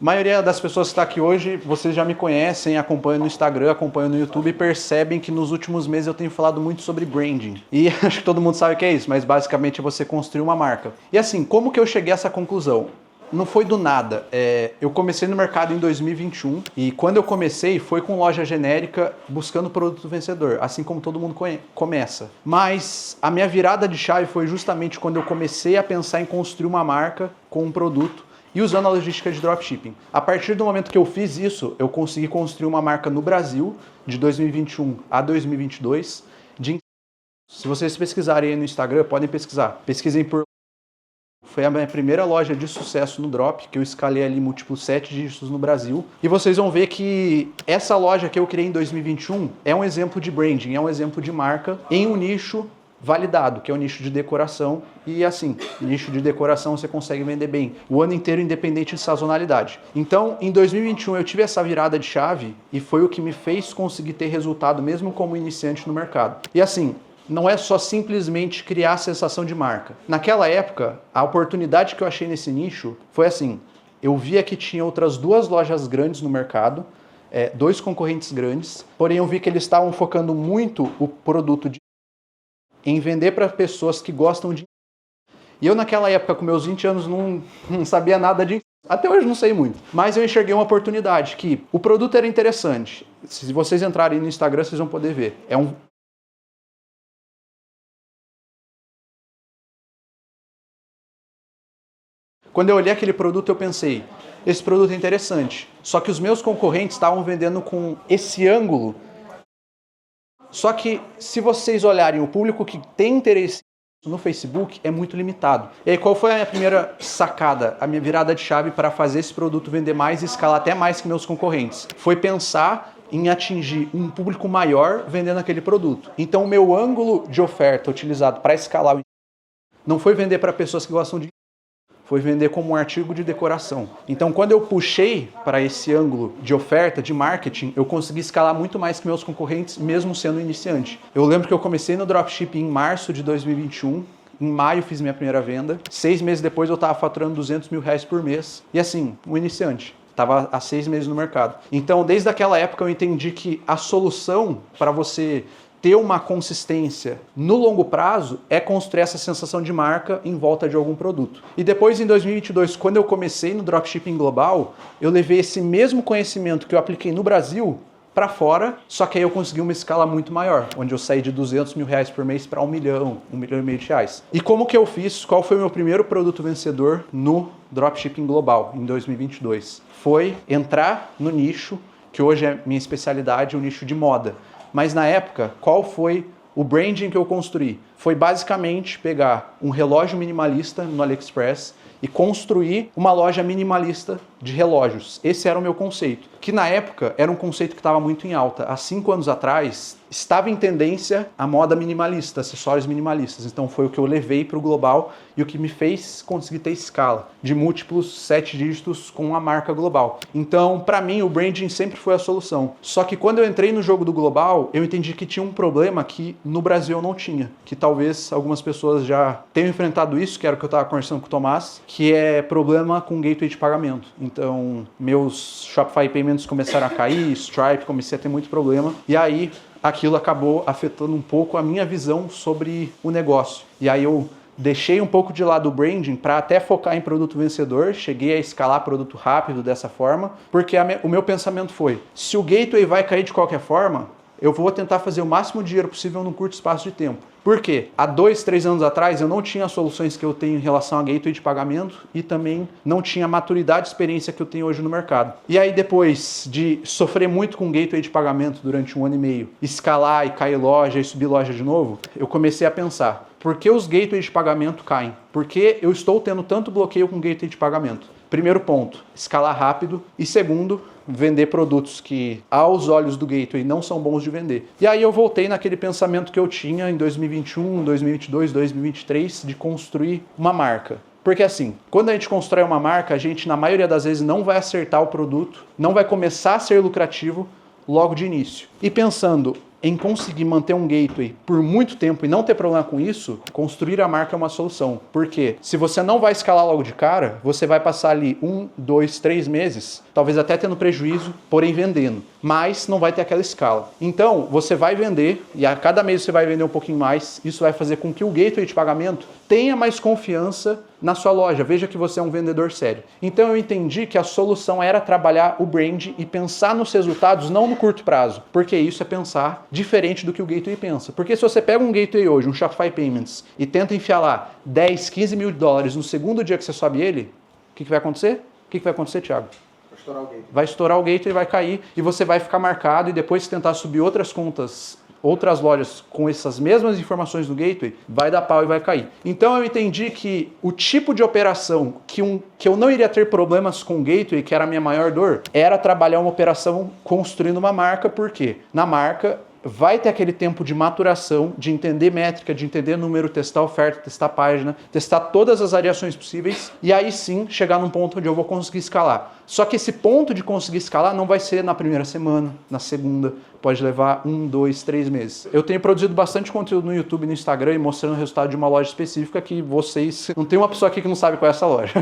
A maioria das pessoas que está aqui hoje, vocês já me conhecem, acompanham no Instagram, acompanham no YouTube e percebem que nos últimos meses eu tenho falado muito sobre branding. E acho que todo mundo sabe o que é isso, mas basicamente é você construir uma marca. E assim, como que eu cheguei a essa conclusão? Não foi do nada. Eu comecei no mercado em 2021 e quando eu comecei foi com loja genérica buscando produto vencedor, assim como todo mundo começa. Mas a minha virada de chave foi justamente quando eu comecei a pensar em construir uma marca com um produto e usando a logística de dropshipping. A partir do momento que eu fiz isso, eu consegui construir uma marca no Brasil de 2021 a 2022. Se vocês pesquisarem aí no Instagram, podem pesquisar. Pesquisem por... Foi a minha primeira loja de sucesso no Drop, que eu escalei ali múltiplos 7 dígitos no Brasil. E vocês vão ver que essa loja que eu criei em 2021 é um exemplo de branding, é um exemplo de marca em um nicho validado, que é o nicho de decoração. E assim, nicho de decoração você consegue vender bem o ano inteiro, independente de sazonalidade. Então, em 2021 eu tive essa virada de chave e foi o que me fez conseguir ter resultado mesmo como iniciante no mercado. E assim, não é só simplesmente criar a sensação de marca. Naquela época, a oportunidade que eu achei nesse nicho foi assim, eu via que tinha outras 2 lojas grandes no mercado, 2 concorrentes grandes, porém eu vi que eles estavam focando muito o produto em vender para pessoas que gostam de... E eu naquela época, com meus 20 anos, não sabia nada de... Até hoje não sei muito. Mas eu enxerguei uma oportunidade que o produto era interessante. Se vocês entrarem no Instagram, vocês vão poder ver. Quando eu olhei aquele produto, eu pensei, esse produto é interessante. Só que os meus concorrentes estavam vendendo com esse ângulo. Só que se vocês olharem o público que tem interesse no Facebook, é muito limitado. E aí, qual foi a minha primeira sacada, a minha virada de chave para fazer esse produto vender mais e escalar até mais que meus concorrentes? Foi pensar em atingir um público maior vendendo aquele produto. Então, o meu ângulo de oferta utilizado para escalar não foi vender para pessoas que gostam de... foi vender como um artigo de decoração. Então, quando eu puxei para esse ângulo de oferta, de marketing, eu consegui escalar muito mais que meus concorrentes, mesmo sendo iniciante. Eu lembro que eu comecei no dropshipping em março de 2021, em maio fiz minha primeira venda, 6 meses depois eu estava faturando R$200 mil por mês, e assim, um iniciante. Estava há 6 meses no mercado. Então, desde aquela época eu entendi que a solução para você ter uma consistência no longo prazo é construir essa sensação de marca em volta de algum produto. E depois, em 2022, quando eu comecei no dropshipping global, eu levei esse mesmo conhecimento que eu apliquei no Brasil para fora, só que aí eu consegui uma escala muito maior, onde eu saí de R$200 mil por mês para 1 milhão, R$1,5 milhão. E como que eu fiz? Qual foi o meu primeiro produto vencedor no dropshipping global em 2022? Foi entrar no nicho, que hoje é minha especialidade, o nicho de moda. Mas na época, qual foi o branding que eu construí? Foi basicamente pegar um relógio minimalista no AliExpress e construir uma loja minimalista de relógios. Esse era o meu conceito, que na época era um conceito que estava muito em alta. Há 5 anos atrás, estava em tendência a moda minimalista, acessórios minimalistas. Então foi o que eu levei para o global e o que me fez conseguir ter escala de múltiplos 7 dígitos com a marca global. Então, para mim, o branding sempre foi a solução. Só que quando eu entrei no jogo do global, eu entendi que tinha um problema que no Brasil eu não tinha, que talvez algumas pessoas já tenham enfrentado isso, que era o que eu estava conversando com o Tomás, que é problema com gateway de pagamento. Então, meus Shopify Payments começaram a cair, Stripe, comecei a ter muito problema. E aí, aquilo acabou afetando um pouco a minha visão sobre o negócio. E aí eu deixei um pouco de lado o branding para até focar em produto vencedor, cheguei a escalar produto rápido dessa forma, porque o meu pensamento foi, se o gateway vai cair de qualquer forma, eu vou tentar fazer o máximo de dinheiro possível num curto espaço de tempo. Por quê? Há 2, 3 anos atrás eu não tinha as soluções que eu tenho em relação a gateway de pagamento e também não tinha a maturidade e experiência que eu tenho hoje no mercado. E aí depois de sofrer muito com gateway de pagamento durante 1 ano e meio, escalar e cair loja e subir loja de novo, eu comecei a pensar, por que os gateways de pagamento caem? Por que eu estou tendo tanto bloqueio com gateway de pagamento? Primeiro ponto, escalar rápido. E segundo, vender produtos que, aos olhos do gateway, não são bons de vender. E aí eu voltei naquele pensamento que eu tinha em 2021, 2022, 2023, de construir uma marca. Porque assim, quando a gente constrói uma marca, a gente, na maioria das vezes, não vai acertar o produto, não vai começar a ser lucrativo logo de início. E pensando, em conseguir manter um gateway por muito tempo e não ter problema com isso, construir a marca é uma solução. Porque se você não vai escalar logo de cara, você vai passar ali 1, 2, 3 meses, talvez até tendo prejuízo, porém vendendo. Mas não vai ter aquela escala. Então, você vai vender e a cada mês você vai vender um pouquinho mais. Isso vai fazer com que o gateway de pagamento tenha mais confiança na sua loja. Veja que você é um vendedor sério. Então eu entendi que a solução era trabalhar o brand e pensar nos resultados não no curto prazo, porque isso é pensar diferente do que o gateway pensa. Porque se você pega um gateway hoje, um Shopify Payments, e tenta enfiar lá 10, 15 mil dólares no segundo dia que você sobe ele, o que vai acontecer? O que vai acontecer, Thiago? Vai estourar o gateway, vai cair e você vai ficar marcado e depois tentar subir outras contas, outras lojas com essas mesmas informações do gateway, vai dar pau e vai cair. Então eu entendi que o tipo de operação que eu não iria ter problemas com o gateway, que era a minha maior dor, era trabalhar uma operação construindo uma marca, porque na marca vai ter aquele tempo de maturação, de entender métrica, de entender número, testar oferta, testar página, testar todas as variações possíveis e aí sim chegar num ponto onde eu vou conseguir escalar. Só que esse ponto de conseguir escalar não vai ser na primeira semana, na segunda, pode levar 1, 2, 3 meses. Eu tenho produzido bastante conteúdo no YouTube e no Instagram e mostrando o resultado de uma loja específica que vocês... Não tem uma pessoa aqui que não sabe qual é essa loja.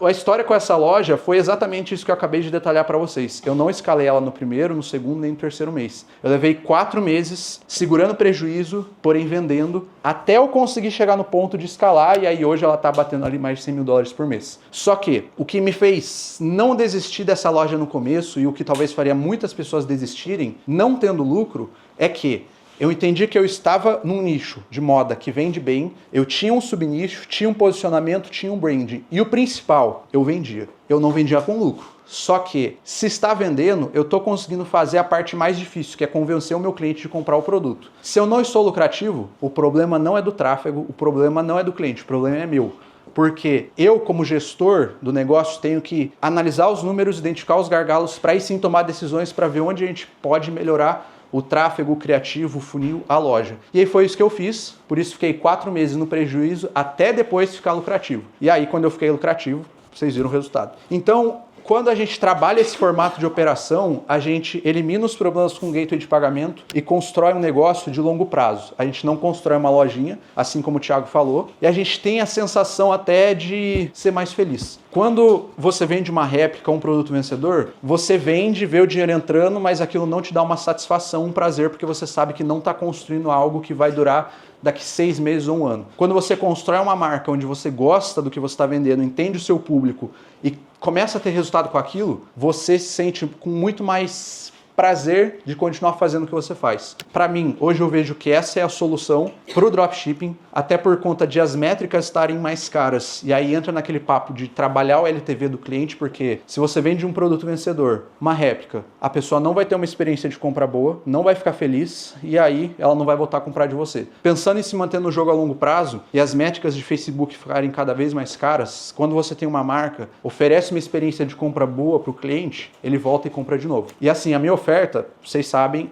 A história com essa loja foi exatamente isso que eu acabei de detalhar para vocês. Eu não escalei ela no primeiro, no segundo nem no terceiro mês. Eu levei 4 meses segurando prejuízo, porém vendendo, até eu conseguir chegar no ponto de escalar e aí hoje ela tá batendo ali mais de 100 mil dólares por mês. Só que o que me fez não desistir dessa loja no começo e o que talvez faria muitas pessoas desistirem, não tendo lucro, é que eu entendi que eu estava num nicho de moda que vende bem, eu tinha um subnicho, tinha um posicionamento, tinha um branding. E o principal, eu vendia. Eu não vendia com lucro. Só que, se está vendendo, eu estou conseguindo fazer a parte mais difícil, que é convencer o meu cliente de comprar o produto. Se eu não estou lucrativo, o problema não é do tráfego, o problema não é do cliente, o problema é meu. Porque eu, como gestor do negócio, tenho que analisar os números, identificar os gargalos, para aí sim tomar decisões para ver onde a gente pode melhorar o tráfego, o criativo, o funil, a loja. E aí foi isso que eu fiz, por isso fiquei 4 meses no prejuízo, até depois ficar lucrativo. E aí, quando eu fiquei lucrativo, vocês viram o resultado. Então, quando a gente trabalha esse formato de operação, a gente elimina os problemas com o gateway de pagamento e constrói um negócio de longo prazo. A gente não constrói uma lojinha, assim como o Thiago falou, e a gente tem a sensação até de ser mais feliz. Quando você vende uma réplica, um produto vencedor, você vende, vê o dinheiro entrando, mas aquilo não te dá uma satisfação, um prazer, porque você sabe que não está construindo algo que vai durar daqui 6 meses ou 1 ano. Quando você constrói uma marca onde você gosta do que você está vendendo, entende o seu público e começa a ter resultado com aquilo, você se sente com muito mais prazer de continuar fazendo o que você faz. Para mim, hoje eu vejo que essa é a solução para o dropshipping, até por conta de as métricas estarem mais caras. E aí entra naquele papo de trabalhar o LTV do cliente, porque se você vende um produto vencedor, uma réplica, a pessoa não vai ter uma experiência de compra boa, não vai ficar feliz e aí ela não vai voltar a comprar de você. Pensando em se manter no jogo a longo prazo e as métricas de Facebook ficarem cada vez mais caras, quando você tem uma marca, oferece uma experiência de compra boa para o cliente, ele volta e compra de novo. E assim, a minha oferta, vocês sabem,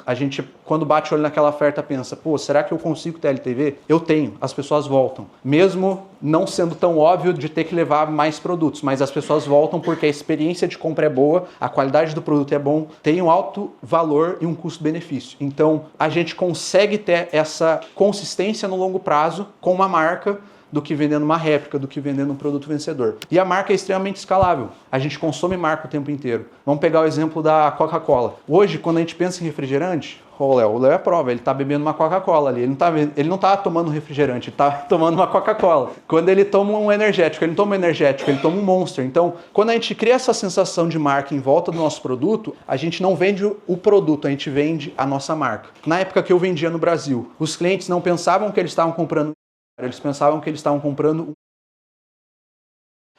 a gente quando bate o olho naquela oferta pensa, pô, será que eu consigo ter LTV? Eu tenho, as pessoas voltam. Mesmo não sendo tão óbvio de ter que levar mais produtos, mas as pessoas voltam porque a experiência de compra é boa, a qualidade do produto é bom, tem um alto valor e um custo-benefício. Então, a gente consegue ter essa consistência no longo prazo com uma marca do que vendendo uma réplica, do que vendendo um produto vencedor. E a marca é extremamente escalável. A gente consome marca o tempo inteiro. Vamos pegar o exemplo da Coca-Cola. Hoje, quando a gente pensa em refrigerante, o Léo é a prova, ele tá bebendo uma Coca-Cola ali, ele não tá tomando refrigerante, ele tá tomando uma Coca-Cola. Quando ele toma um energético, ele não toma um energético, ele toma um Monster. Então, quando a gente cria essa sensação de marca em volta do nosso produto, a gente não vende o produto, a gente vende a nossa marca. Na época que eu vendia no Brasil, os clientes não pensavam que eles estavam comprando, eles pensavam que eles estavam comprando.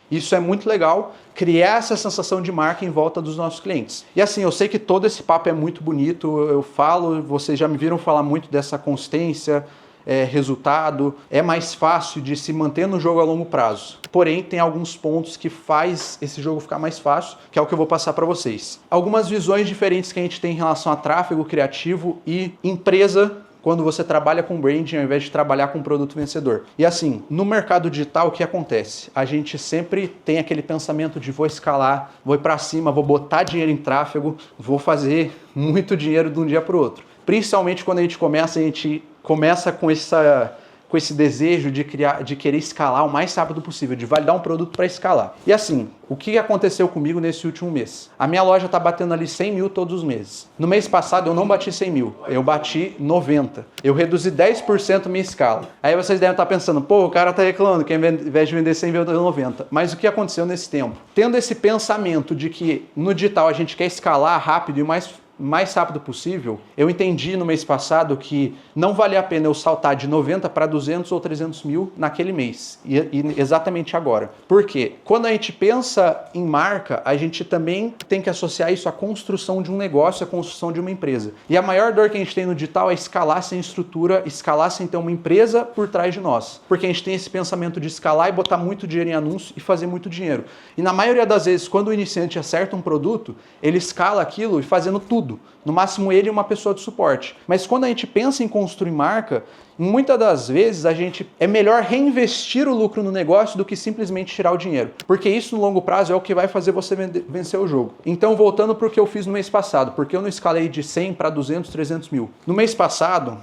Isso é muito legal, criar essa sensação de marca em volta dos nossos clientes. E assim, eu sei que todo esse papo é muito bonito, eu falo, vocês já me viram falar muito dessa consistência, resultado, é mais fácil de se manter no jogo a longo prazo. Porém, tem alguns pontos que faz esse jogo ficar mais fácil, que é o que eu vou passar para vocês. Algumas visões diferentes que a gente tem em relação a tráfego criativo e empresa quando você trabalha com branding ao invés de trabalhar com produto vencedor. E assim, no mercado digital, o que acontece? A gente sempre tem aquele pensamento de vou escalar, vou ir para cima, vou botar dinheiro em tráfego, vou fazer muito dinheiro de um dia para o outro. Principalmente quando a gente começa com esse desejo de querer escalar o mais rápido possível, de validar um produto para escalar. E assim, o que aconteceu comigo nesse último mês? A minha loja está batendo ali 100 mil todos os meses. No mês passado eu não bati 100 mil, eu bati 90. Eu reduzi 10% minha escala. Aí vocês devem estar pensando, pô, o cara está reclamando que ao invés de vender 100, vendeu 90. Mas o que aconteceu nesse tempo? Tendo esse pensamento de que no digital a gente quer escalar rápido e o mais rápido possível, eu entendi no mês passado que não vale a pena eu saltar de 90 para 200 ou 300 mil naquele mês, e exatamente agora. Por quê? Quando a gente pensa em marca, a gente também tem que associar isso à construção de um negócio, à construção de uma empresa. E a maior dor que a gente tem no digital é escalar sem estrutura, escalar sem ter uma empresa por trás de nós. Porque a gente tem esse pensamento de escalar e botar muito dinheiro em anúncio e fazer muito dinheiro. E na maioria das vezes, quando o iniciante acerta um produto, ele escala aquilo e fazendo tudo. No máximo ele e uma pessoa de suporte. Mas quando a gente pensa em construir marca, muitas das vezes é melhor reinvestir o lucro no negócio do que simplesmente tirar o dinheiro. Porque isso no longo prazo é o que vai fazer você vencer o jogo. Então voltando para o que eu fiz no mês passado, porque eu não escalei de 100 para 200, 300 mil. No mês passado,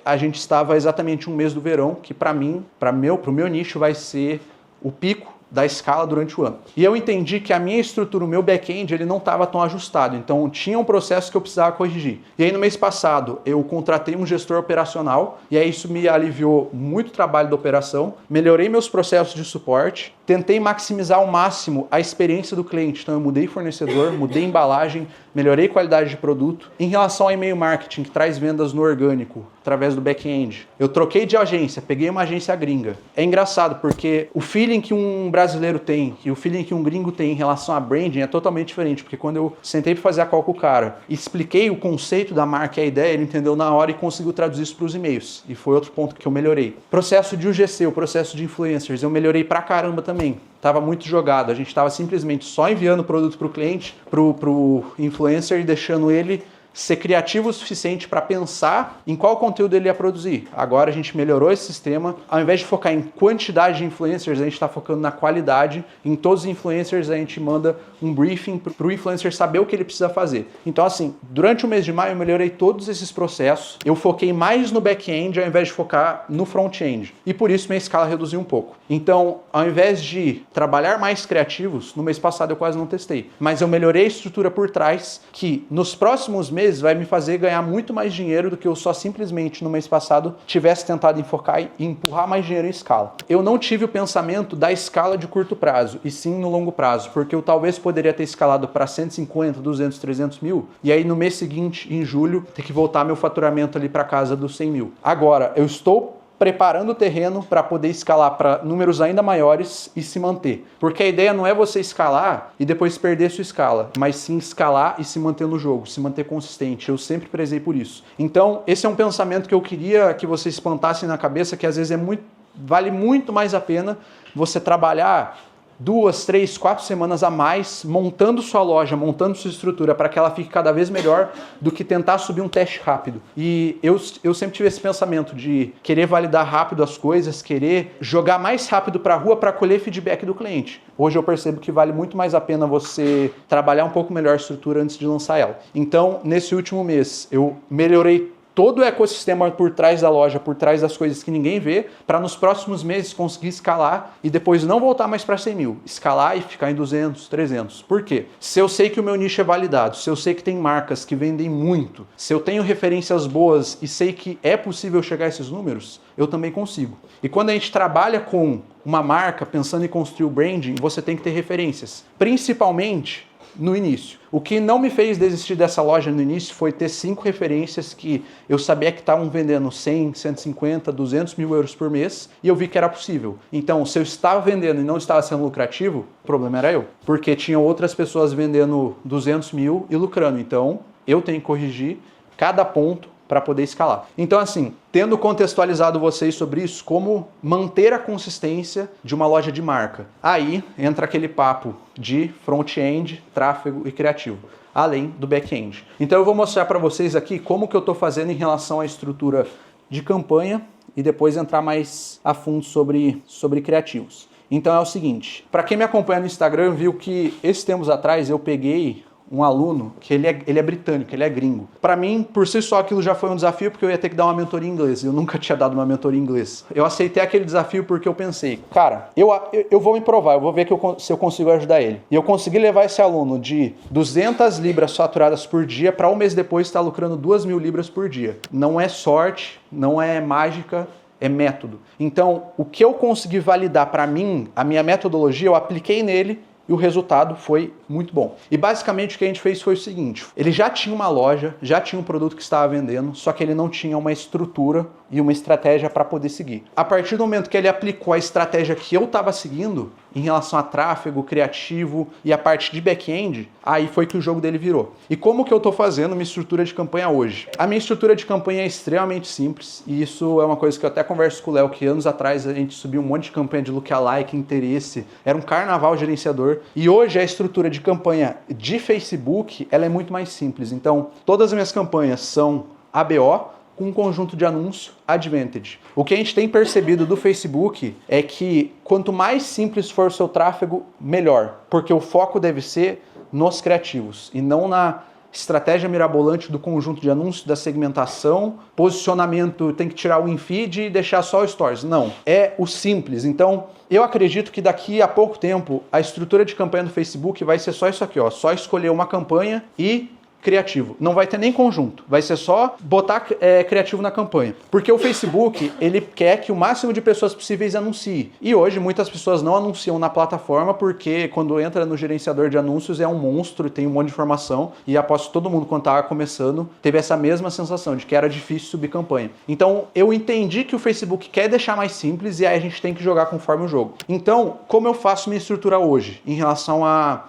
a gente estava exatamente um mês do verão, que para mim, para o meu nicho vai ser o pico da escala durante o ano. E eu entendi que a minha estrutura, o meu back-end, ele não estava tão ajustado, então tinha um processo que eu precisava corrigir. E aí no mês passado eu contratei um gestor operacional e aí isso me aliviou muito trabalho da operação, melhorei meus processos de suporte, tentei maximizar ao máximo a experiência do cliente, então eu mudei fornecedor, mudei embalagem, melhorei qualidade de produto. Em relação ao e-mail marketing, que traz vendas no orgânico, através do back-end, eu troquei de agência, peguei uma agência gringa. É engraçado, porque o feeling que um brasileiro tem e o feeling que um gringo tem em relação a branding é totalmente diferente, porque quando eu sentei para fazer a call com o cara, expliquei o conceito da marca e a ideia, ele entendeu na hora e conseguiu traduzir isso para os e-mails. E foi outro ponto que eu melhorei. Processo de UGC, o processo de influencers, eu melhorei pra caramba também. Estava muito jogado, a gente estava simplesmente só enviando o produto para o cliente, para o influencer e deixando ele ser criativo o suficiente para pensar em qual conteúdo ele ia produzir. Agora a gente melhorou esse sistema. Ao invés de focar em quantidade de influencers, a gente está focando na qualidade. Em todos os influencers a gente manda um briefing para o influencer saber o que ele precisa fazer. Então assim, durante o mês de maio eu melhorei todos esses processos. Eu foquei mais no back-end ao invés de focar no front-end. E por isso minha escala reduziu um pouco. Então, ao invés de trabalhar mais criativos, no mês passado eu quase não testei. Mas eu melhorei a estrutura por trás, que nos próximos meses vai me fazer ganhar muito mais dinheiro do que eu só simplesmente no mês passado tivesse tentado enfocar e empurrar mais dinheiro em escala. Eu não tive o pensamento da escala de curto prazo, e sim no longo prazo, porque eu talvez poderia ter escalado para 150, 200, 300 mil, e aí no mês seguinte, em julho, ter que voltar meu faturamento ali para casa dos 100 mil. Agora, eu estou preparando o terreno para poder escalar para números ainda maiores e se manter. Porque a ideia não é você escalar e depois perder sua escala, mas sim escalar e se manter no jogo, se manter consistente. Eu sempre prezei por isso. Então, esse é um pensamento que eu queria que vocês plantassem na cabeça, que às vezes vale muito mais a pena você trabalhar 2, 3, 4 semanas a mais montando sua loja, montando sua estrutura para que ela fique cada vez melhor do que tentar subir um teste rápido. E eu sempre tive esse pensamento de querer validar rápido as coisas, querer jogar mais rápido para a rua para colher feedback do cliente. Hoje eu percebo que vale muito mais a pena você trabalhar um pouco melhor a estrutura antes de lançar ela. Então, nesse último mês, eu melhorei todo o ecossistema por trás da loja, por trás das coisas que ninguém vê, para nos próximos meses conseguir escalar e depois não voltar mais para 100 mil. Escalar e ficar em 200, 300. Por quê? Se eu sei que o meu nicho é validado, se eu sei que tem marcas que vendem muito, se eu tenho referências boas e sei que é possível chegar a esses números, eu também consigo. E quando a gente trabalha com uma marca, pensando em construir o branding, você tem que ter referências. Principalmente no início. O que não me fez desistir dessa loja no início foi ter 5 referências que eu sabia que estavam vendendo 100, 150, 200 mil euros por mês e eu vi que era possível. Então, se eu estava vendendo e não estava sendo lucrativo, o problema era eu. Porque tinha outras pessoas vendendo 200 mil e lucrando. Então, eu tenho que corrigir cada ponto para poder escalar. Então, assim, tendo contextualizado vocês sobre isso, como manter a consistência de uma loja de marca. Aí entra aquele papo de front-end, tráfego e criativo, além do back-end. Então eu vou mostrar para vocês aqui como que eu estou fazendo em relação à estrutura de campanha e depois entrar mais a fundo sobre criativos. Então é o seguinte, para quem me acompanha no Instagram viu que esses tempos atrás eu peguei um aluno que ele é britânico, ele é gringo. Para mim, por si só, aquilo já foi um desafio porque eu ia ter que dar uma mentoria em inglês. Eu nunca tinha dado uma mentoria em inglês. Eu aceitei aquele desafio porque eu pensei, cara, eu vou me provar, eu vou ver se eu consigo ajudar ele. E eu consegui levar esse aluno de 200 libras faturadas por dia para um mês depois estar lucrando 2.000 libras por dia. Não é sorte, não é mágica, é método. Então, o que eu consegui validar para mim, a minha metodologia, eu apliquei nele e o resultado foi muito bom. E basicamente o que a gente fez foi o seguinte, ele já tinha uma loja, já tinha um produto que estava vendendo, só que ele não tinha uma estrutura e uma estratégia para poder seguir. A partir do momento que ele aplicou a estratégia que eu estava seguindo, em relação a tráfego, criativo e a parte de back-end, aí foi que o jogo dele virou. E como que eu estou fazendo minha estrutura de campanha hoje? A minha estrutura de campanha é extremamente simples, e isso é uma coisa que eu até converso com o Léo, que anos atrás a gente subiu um monte de campanha de lookalike, interesse, era um carnaval gerenciador, e hoje a estrutura de campanha de Facebook, ela é muito mais simples. Então, todas as minhas campanhas são ABO, com um conjunto de anúncio Advantage. O que a gente tem percebido do Facebook é que quanto mais simples for o seu tráfego, melhor, porque o foco deve ser nos criativos e não na estratégia mirabolante do conjunto de anúncios, da segmentação, posicionamento, tem que tirar o in-feed e deixar só o stories. Não, é o simples. Então, eu acredito que daqui a pouco tempo a estrutura de campanha do Facebook vai ser só isso aqui, ó, só escolher uma campanha e criativo. Não vai ter nem conjunto, vai ser só botar criativo na campanha. Porque o Facebook, ele quer que o máximo de pessoas possíveis anuncie. E hoje muitas pessoas não anunciam na plataforma porque quando entra no gerenciador de anúncios é um monstro, tem um monte de informação e aposto que todo mundo quando estava começando teve essa mesma sensação de que era difícil subir campanha. Então eu entendi que o Facebook quer deixar mais simples e aí a gente tem que jogar conforme o jogo. Então, como eu faço minha estrutura hoje em relação a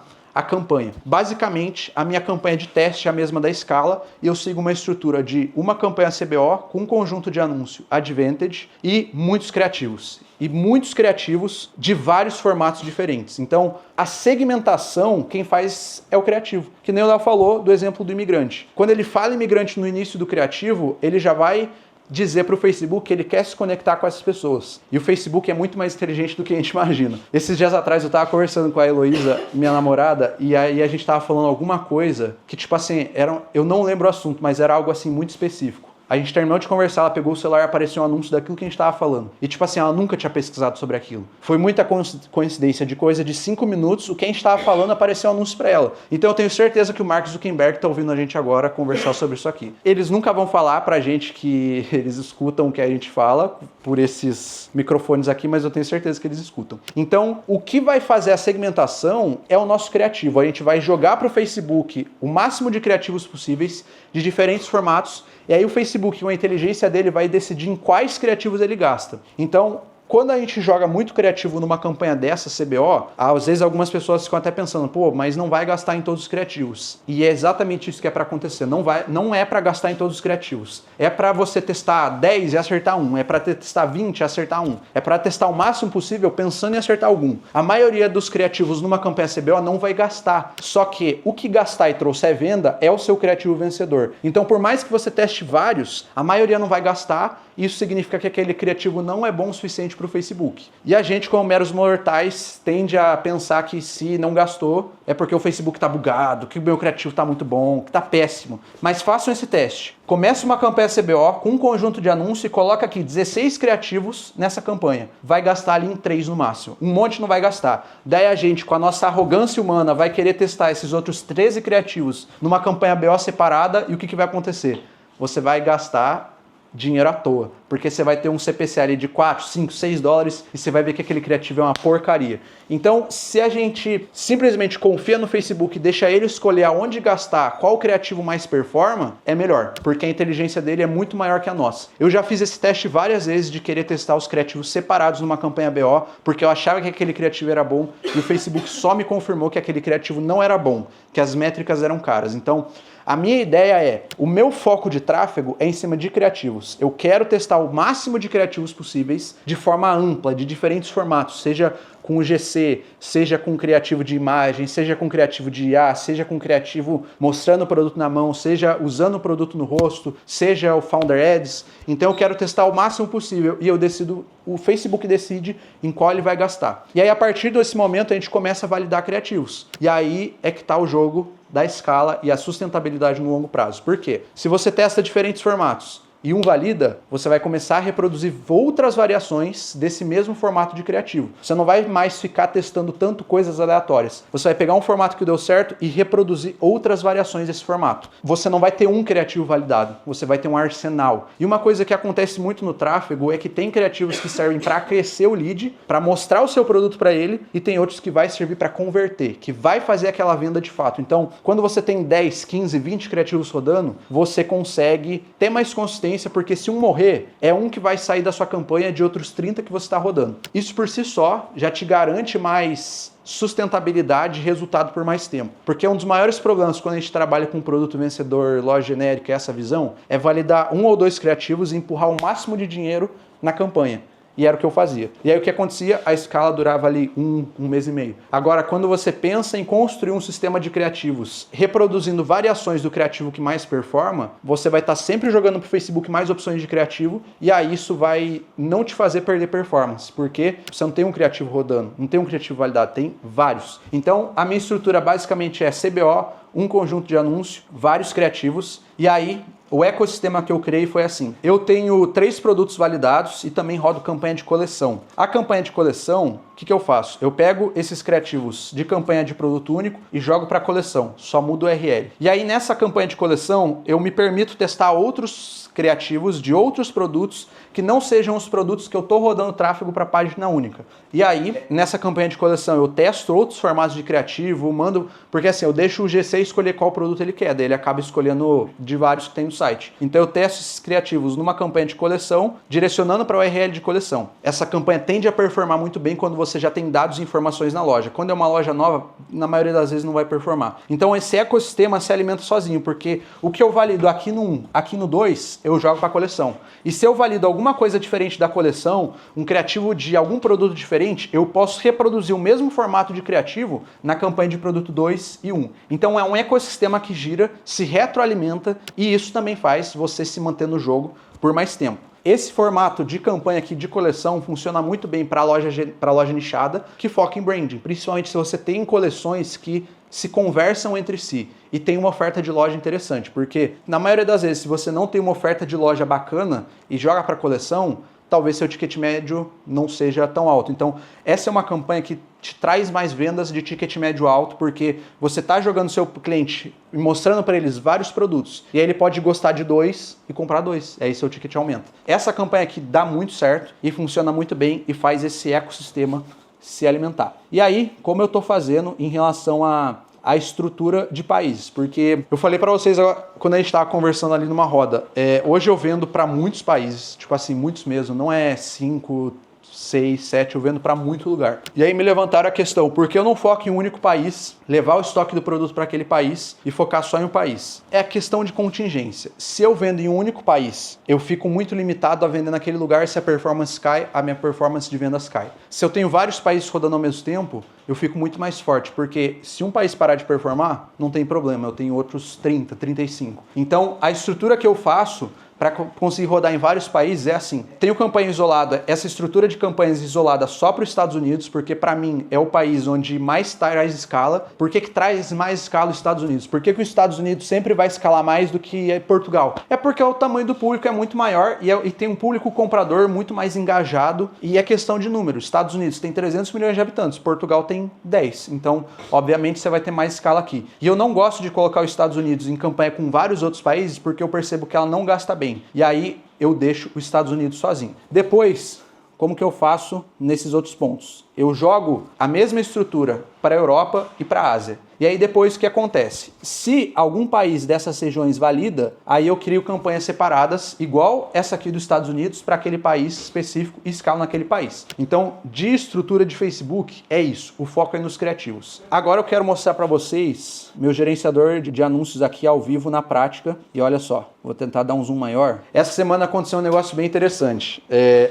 campanha? Basicamente, a minha campanha de teste é a mesma da escala e eu sigo uma estrutura de uma campanha CBO com um conjunto de anúncio Advantage e muitos criativos. E muitos criativos de vários formatos diferentes. Então, a segmentação, quem faz é o criativo. Que nem o Léo falou do exemplo do imigrante. Quando ele fala imigrante no início do criativo, ele já vai dizer para o Facebook que ele quer se conectar com essas pessoas. E o Facebook é muito mais inteligente do que a gente imagina. Esses dias atrás eu estava conversando com a Heloísa, minha namorada, e aí a gente estava falando alguma coisa que, tipo assim, eu não lembro o assunto, mas era algo assim muito específico. A gente terminou de conversar, ela pegou o celular e apareceu um anúncio daquilo que a gente estava falando. E tipo assim, ela nunca tinha pesquisado sobre aquilo. Foi muita coincidência de coisa de 5 minutos, o que a gente estava falando apareceu um anúncio para ela. Então eu tenho certeza que o Mark Zuckerberg está ouvindo a gente agora conversar sobre isso aqui. Eles nunca vão falar pra gente que eles escutam o que a gente fala por esses microfones aqui, mas eu tenho certeza que eles escutam. Então, o que vai fazer a segmentação é o nosso criativo. A gente vai jogar pro Facebook o máximo de criativos possíveis, de diferentes formatos, e aí o Facebook, com a inteligência dele, vai decidir em quais criativos ele gasta. Então, quando a gente joga muito criativo numa campanha dessa, CBO, às vezes algumas pessoas ficam até pensando, pô, mas não vai gastar em todos os criativos. E é exatamente isso que é para acontecer. Não é para gastar em todos os criativos. É para você testar 10 e acertar um. É para testar 20 e acertar um. É para testar o máximo possível pensando em acertar algum. A maioria dos criativos numa campanha CBO não vai gastar. Só que o que gastar e trouxer venda é o seu criativo vencedor. Então, por mais que você teste vários, a maioria não vai gastar. Isso significa que aquele criativo não é bom o suficiente para o Facebook. E a gente, como meros mortais, tende a pensar que se não gastou, é porque o Facebook está bugado, que o meu criativo está muito bom, que está péssimo. Mas façam esse teste. Começa uma campanha CBO com um conjunto de anúncios e coloca aqui 16 criativos nessa campanha. Vai gastar ali em 3 no máximo. Um monte não vai gastar. Daí a gente, com a nossa arrogância humana, vai querer testar esses outros 13 criativos numa campanha BO separada e o que vai acontecer? Você vai gastar dinheiro à toa. porque você vai ter um CPC ali de 4, 5, 6 dólares e você vai ver que aquele criativo é uma porcaria. Então, se a gente simplesmente confia no Facebook e deixa ele escolher aonde gastar, qual criativo mais performa, é melhor, porque a inteligência dele é muito maior que a nossa. Eu já fiz esse teste várias vezes de querer testar os criativos separados numa campanha BO, porque eu achava que aquele criativo era bom e o Facebook só me confirmou que aquele criativo não era bom, que as métricas eram caras. Então, a minha ideia é, o meu foco de tráfego é em cima de criativos. Eu quero testar o máximo de criativos possíveis de forma ampla, de diferentes formatos, seja com o GC, seja com criativo de imagem, seja com criativo de IA, seja com criativo mostrando o produto na mão, seja usando o produto no rosto, seja o Founder Ads. Então eu quero testar o máximo possível e eu decido, o Facebook decide em qual ele vai gastar. E aí a partir desse momento a gente começa a validar criativos. E aí é que está o jogo da escala e a sustentabilidade no longo prazo. Por quê? Se você testa diferentes formatos e um valida, você vai começar a reproduzir outras variações desse mesmo formato de criativo. Você não vai mais ficar testando tanto coisas aleatórias. Você vai pegar um formato que deu certo e reproduzir outras variações desse formato. Você não vai ter um criativo validado, você vai ter um arsenal. E uma coisa que acontece muito no tráfego é que tem criativos que servem para crescer o lead, para mostrar o seu produto para ele, e tem outros que vai servir para converter, que vai fazer aquela venda de fato. Então, quando você tem 10, 15, 20 criativos rodando, você consegue ter mais consistência, porque se um morrer, é um que vai sair da sua campanha de outros 30 que você está rodando. Isso por si só já te garante mais sustentabilidade e resultado por mais tempo. Porque um dos maiores problemas quando a gente trabalha com um produto vencedor, loja genérica, essa visão, é validar 1 ou 2 criativos e empurrar o máximo de dinheiro na campanha. E era o que eu fazia. E aí o que acontecia? A escala durava ali um mês e meio. Agora, quando você pensa em construir um sistema de criativos, reproduzindo variações do criativo que mais performa, você vai estar sempre jogando para o Facebook mais opções de criativo, e aí isso vai não te fazer perder performance, porque você não tem um criativo rodando, não tem um criativo validado, tem vários. Então, a minha estrutura basicamente é CBO, um conjunto de anúncio, vários criativos, e aí o ecossistema que eu criei foi assim. Eu tenho 3 produtos validados e também rodo campanha de coleção. A campanha de coleção, o que eu faço? Eu pego esses criativos de campanha de produto único e jogo para a coleção. Só mudo o URL. E aí nessa campanha de coleção, eu me permito testar outros criativos de outros produtos que não sejam os produtos que eu estou rodando tráfego para a página única. E aí, nessa campanha de coleção, eu testo outros formatos de criativo, mando... Porque assim, eu deixo o GC escolher qual produto ele quer, daí ele acaba escolhendo de vários que tem no site. Então eu testo esses criativos numa campanha de coleção, direcionando para o URL de coleção. Essa campanha tende a performar muito bem quando você já tem dados e informações na loja. Quando é uma loja nova, na maioria das vezes não vai performar. Então esse ecossistema se alimenta sozinho, porque o que eu valido aqui no 1, aqui no 2, eu jogo para a coleção. E se eu valido alguma coisa diferente da coleção, um criativo de algum produto diferente, eu posso reproduzir o mesmo formato de criativo na campanha de produto 2 e 1. Então é um ecossistema que gira, se retroalimenta, e isso também faz você se manter no jogo por mais tempo. Esse formato de campanha aqui de coleção funciona muito bem para loja nichada que foca em branding, principalmente se você tem coleções que se conversam entre si e tem uma oferta de loja interessante, porque na maioria das vezes, se você não tem uma oferta de loja bacana e joga para coleção, talvez seu ticket médio não seja tão alto. Então, essa é uma campanha que te traz mais vendas de ticket médio alto, porque você está jogando seu cliente e mostrando para eles vários produtos, e aí ele pode gostar de 2 e comprar 2, aí seu ticket aumenta. Essa campanha aqui dá muito certo e funciona muito bem e faz esse ecossistema se alimentar. E aí, como eu estou fazendo em relação a estrutura de países, porque eu falei para vocês quando a gente estava conversando ali numa roda, hoje eu vendo para muitos países, tipo assim, muitos mesmo, não é 5, 6, 7, eu vendo para muito lugar. E aí me levantaram a questão, por que eu não foco em um único país, levar o estoque do produto para aquele país e focar só em um país? É a questão de contingência. Se eu vendo em um único país, eu fico muito limitado a vender naquele lugar, se a performance cai, a minha performance de vendas cai. Se eu tenho vários países rodando ao mesmo tempo, eu fico muito mais forte, porque se um país parar de performar, não tem problema, eu tenho outros 30, 35. Então, a estrutura que eu faço para conseguir rodar em vários países é assim. Tenho campanha isolada, essa estrutura de campanhas isolada só para os Estados Unidos, porque para mim é o país onde mais traz escala. Por que traz mais escala os Estados Unidos? Por que os Estados Unidos sempre vai escalar mais do que Portugal? É porque o tamanho do público é muito maior e tem um público comprador muito mais engajado, e é questão de número. Estados Unidos tem 300 milhões de habitantes, Portugal tem 10. Então, obviamente, você vai ter mais escala aqui. E eu não gosto de colocar os Estados Unidos em campanha com vários outros países, porque eu percebo que ela não gasta bem. E aí, eu deixo os Estados Unidos sozinho. Depois, como que eu faço nesses outros pontos? Eu jogo a mesma estrutura para a Europa e para a Ásia. E aí depois o que acontece? Se algum país dessas regiões valida, aí eu crio campanhas separadas, igual essa aqui dos Estados Unidos, para aquele país específico e escalo naquele país. Então, de estrutura de Facebook, é isso. O foco é nos criativos. Agora eu quero mostrar para vocês meu gerenciador de anúncios aqui ao vivo na prática. E olha só, vou tentar dar um zoom maior. Essa semana aconteceu um negócio bem interessante.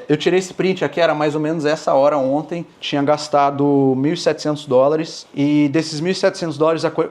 Eu tirei esse print aqui, era mais ou menos essa hora ontem. Tinha gastado $1.700 e desses $1.700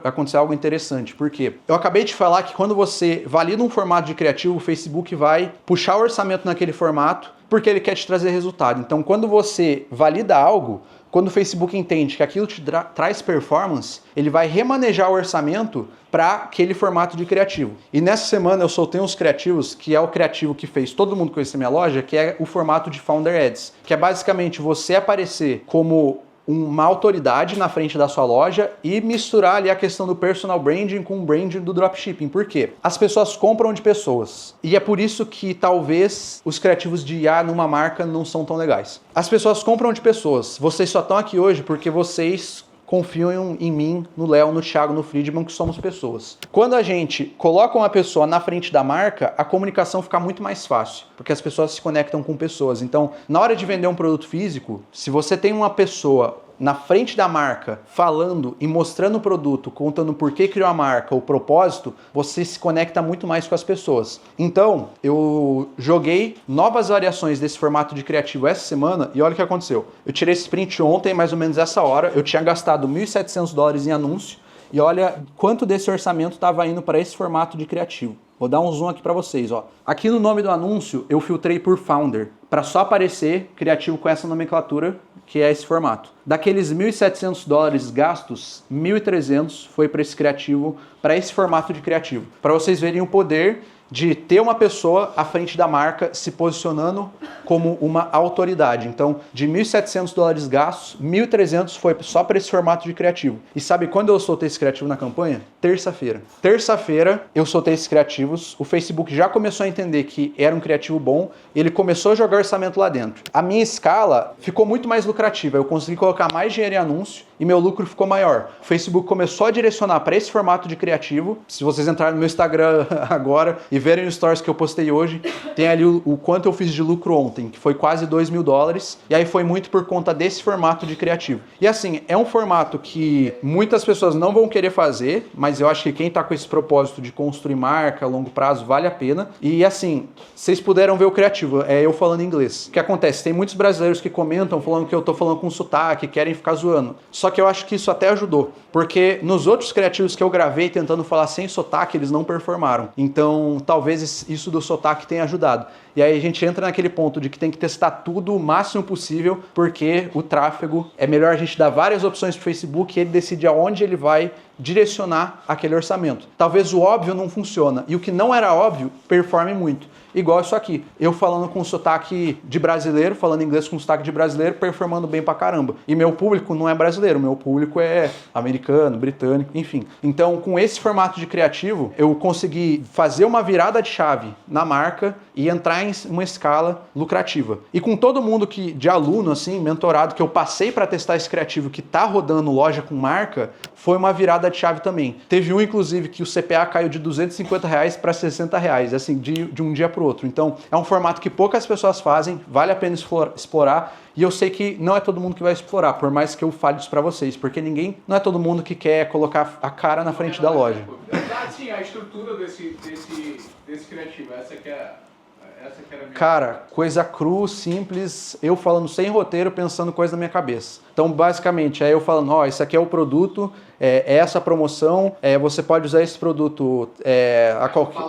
aconteceu algo interessante. Por quê? Eu acabei de falar que quando você valida um formato de criativo, o Facebook vai puxar o orçamento naquele formato porque ele quer te trazer resultado. Então, quando você valida algo, quando o Facebook entende que aquilo te traz performance, ele vai remanejar o orçamento para aquele formato de criativo. E nessa semana eu soltei uns criativos, que é o criativo que fez todo mundo conhecer minha loja, que é o formato de Founder Ads, que é basicamente você aparecer como uma autoridade na frente da sua loja e misturar ali a questão do personal branding com o branding do dropshipping. Por quê? As pessoas compram de pessoas. E é por isso que talvez os criativos de IA numa marca não são tão legais. As pessoas compram de pessoas. Vocês só estão aqui hoje porque vocês confiam em mim, no Léo, no Thiago, no Friedman, que somos pessoas. Quando a gente coloca uma pessoa na frente da marca, a comunicação fica muito mais fácil, porque as pessoas se conectam com pessoas. Então, na hora de vender um produto físico, se você tem uma pessoa na frente da marca, falando e mostrando o produto, contando por que criou a marca, o propósito, você se conecta muito mais com as pessoas. Então, eu joguei novas variações desse formato de criativo essa semana e olha o que aconteceu. Eu tirei esse print ontem, mais ou menos essa hora, eu tinha gastado $1.700 em anúncio e olha quanto desse orçamento estava indo para esse formato de criativo. Vou dar um zoom aqui para vocês, ó. Aqui no nome do anúncio eu filtrei por Founder, para só aparecer criativo com essa nomenclatura, que é esse formato. Daqueles $1.700 gastos, 1.300 foi para esse criativo, para esse formato de criativo. Para vocês verem o poder de ter uma pessoa à frente da marca se posicionando como uma autoridade. Então, de $1.700 gastos, 1.300 foi só para esse formato de criativo. E sabe quando eu soltei esse criativo na campanha? Terça-feira. Terça-feira eu soltei esses criativos, o Facebook já começou a entender que era um criativo bom, ele começou a jogar orçamento lá dentro. A minha escala ficou muito mais lucrativa, eu consegui colocar mais dinheiro em anúncio e meu lucro ficou maior. O Facebook começou a direcionar para esse formato de criativo. Se vocês entrarem no meu Instagram agora e verem os stories que eu postei hoje, tem ali o quanto eu fiz de lucro ontem, que foi quase $2.000, e aí foi muito por conta desse formato de criativo. E assim, é um formato que muitas pessoas não vão querer fazer, mas eu acho que quem tá com esse propósito de construir marca a longo prazo vale a pena. E assim, vocês puderam ver o criativo, é eu falando inglês. O que acontece? Tem muitos brasileiros que comentam falando que eu tô falando com sotaque, querem ficar zoando. Só que eu acho que isso até ajudou, porque nos outros criativos que eu gravei tentando falar sem sotaque, eles não performaram. Então, talvez isso do sotaque tenha ajudado. E aí a gente entra naquele ponto de que tem que testar tudo o máximo possível, porque o tráfego é melhor a gente dar várias opções para o Facebook e ele decide aonde ele vai direcionar aquele orçamento. Talvez o óbvio não funciona e o que não era óbvio performe muito. Igual isso aqui, eu falando com sotaque de brasileiro, falando inglês com sotaque de brasileiro, performando bem pra caramba. E meu público não é brasileiro, meu público é americano, britânico, enfim. Então, com esse formato de criativo, eu consegui fazer uma virada de chave na marca e entrar em uma escala lucrativa. E com todo mundo de aluno, assim, mentorado, que eu passei para testar esse criativo que tá rodando loja com marca, foi uma virada de chave também. Teve um, inclusive, que o CPA caiu de R$250 para R$60, assim, de um dia para outro. Então, é um formato que poucas pessoas fazem, vale a pena explorar, e eu sei que não é todo mundo que vai explorar, por mais que eu fale isso para vocês, porque não é todo mundo que quer colocar a cara na frente da loja. Sim, a estrutura desse criativo, essa que era a minha... Cara, coisa cru, simples, eu falando sem roteiro, pensando coisa na minha cabeça. Então, basicamente, é eu falando, ó, esse aqui é o produto, é essa promoção, você pode usar esse produto a qualquer...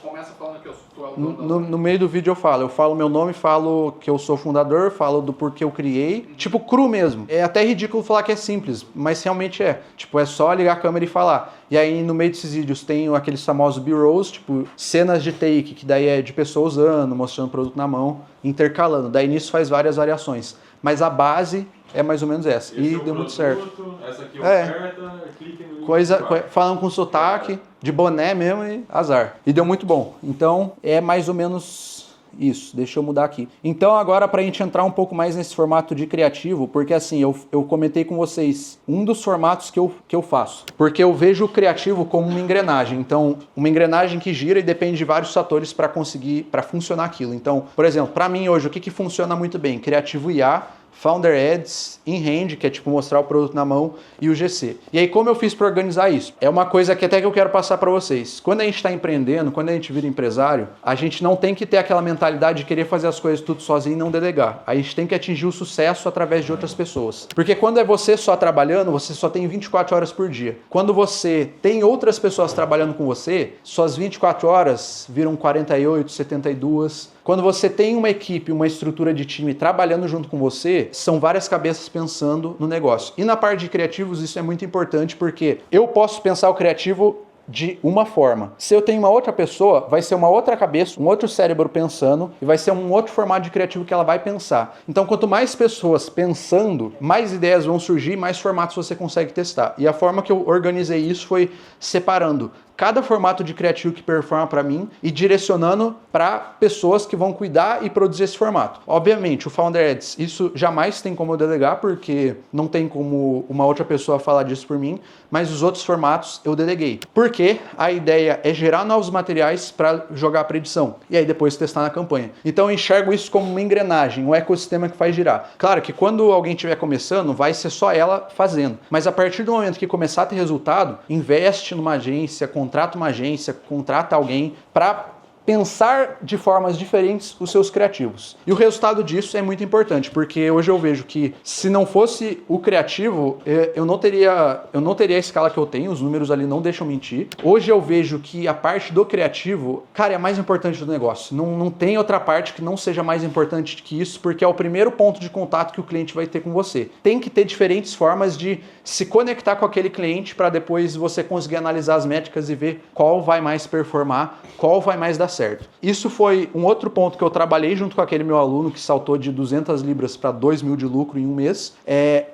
Começa falando que eu sou no meio do vídeo eu falo meu nome, falo que eu sou fundador, falo do porquê eu criei, tipo cru mesmo. É até ridículo falar que é simples, mas realmente é. Tipo, é só ligar a câmera e falar. E aí no meio desses vídeos tem aqueles famosos B-rolls, tipo cenas de take, que daí é de pessoa usando, mostrando o produto na mão, intercalando. Daí nisso faz várias variações. Mas a base é mais ou menos essa. E deu muito certo. Essa aqui é oferta, clique no link. Falando com sotaque, de boné mesmo e azar. E deu muito bom. Então, é mais ou menos Isso, deixa eu mudar aqui. Então agora pra gente entrar um pouco mais nesse formato de criativo, porque assim, eu comentei com vocês um dos formatos que eu faço. Porque eu vejo o criativo como uma engrenagem. Então, uma engrenagem que gira e depende de vários fatores para funcionar aquilo. Então, por exemplo, para mim hoje, o que funciona muito bem? Criativo IA, Founder Ads, In-Hand, que é tipo mostrar o produto na mão, e o GC. E aí, como eu fiz para organizar isso? É uma coisa que até que eu quero passar para vocês. Quando a gente está empreendendo, quando a gente vira empresário, a gente não tem que ter aquela mentalidade de querer fazer as coisas tudo sozinho e não delegar. A gente tem que atingir o sucesso através de outras pessoas. Porque quando é você só trabalhando, você só tem 24 horas por dia. Quando você tem outras pessoas trabalhando com você, suas 24 horas viram 48, 72. Quando você tem uma equipe, uma estrutura de time trabalhando junto com você, são várias cabeças pensando no negócio. E na parte de criativos isso é muito importante porque eu posso pensar o criativo de uma forma. Se eu tenho uma outra pessoa, vai ser uma outra cabeça, um outro cérebro pensando e vai ser um outro formato de criativo que ela vai pensar. Então, quanto mais pessoas pensando, mais ideias vão surgir, mais formatos você consegue testar. E a forma que eu organizei isso foi separando cada formato de criativo que performa para mim e direcionando para pessoas que vão cuidar e produzir esse formato. Obviamente, o Founder Ads, isso jamais tem como eu delegar, porque não tem como uma outra pessoa falar disso por mim, mas os outros formatos eu deleguei. Porque a ideia é gerar novos materiais para jogar para edição e aí depois testar na campanha. Então eu enxergo isso como uma engrenagem, um ecossistema que faz girar. Claro que quando alguém estiver começando, vai ser só ela fazendo, mas a partir do momento que começar a ter resultado, investe numa agência, contrata uma agência, contrata alguém para pensar de formas diferentes os seus criativos. E o resultado disso é muito importante, porque hoje eu vejo que se não fosse o criativo, eu não teria a escala que eu tenho, os números ali não deixam mentir. Hoje eu vejo que a parte do criativo, cara, é a mais importante do negócio. Não tem outra parte que não seja mais importante que isso, porque é o primeiro ponto de contato que o cliente vai ter com você. Tem que ter diferentes formas de se conectar com aquele cliente para depois você conseguir analisar as métricas e ver qual vai mais performar, qual vai mais dar certo. Isso foi um outro ponto que eu trabalhei junto com aquele meu aluno que saltou de 200 libras para 2.000 de lucro em um mês,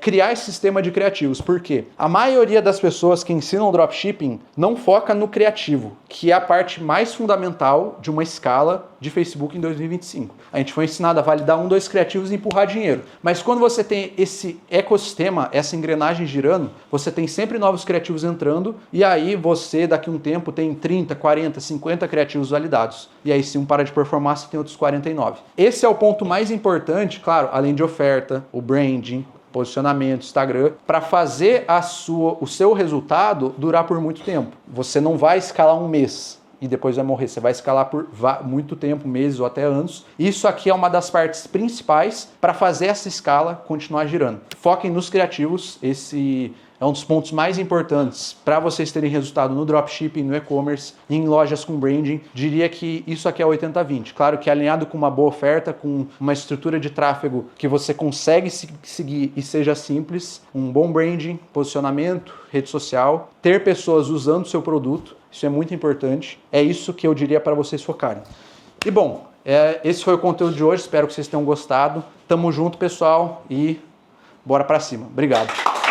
criar esse sistema de criativos. Por quê? A maioria das pessoas que ensinam dropshipping não foca no criativo, que é a parte mais fundamental de uma escala de Facebook em 2025. A gente foi ensinado a validar 1, 2 criativos e empurrar dinheiro. Mas quando você tem esse ecossistema, essa engrenagem girando, você tem sempre novos criativos entrando e aí você, daqui a um tempo, tem 30, 40, 50 criativos validados. E aí, se um para de performar, você tem outros 49. Esse é o ponto mais importante, claro, além de oferta, o branding, posicionamento, Instagram, para fazer o seu resultado durar por muito tempo. Você não vai escalar um mês e depois vai morrer. Você vai escalar por muito tempo, meses ou até anos. Isso aqui é uma das partes principais para fazer essa escala continuar girando. Foquem nos criativos, esse é um dos pontos mais importantes para vocês terem resultado no dropshipping, no e-commerce, em lojas com branding. Diria que isso aqui é 80-20. Claro que alinhado com uma boa oferta, com uma estrutura de tráfego que você consegue seguir e seja simples, um bom branding, posicionamento, rede social, ter pessoas usando o seu produto, isso é muito importante. É isso que eu diria para vocês focarem. E bom, esse foi o conteúdo de hoje, espero que vocês tenham gostado. Tamo junto, pessoal, e bora para cima. Obrigado.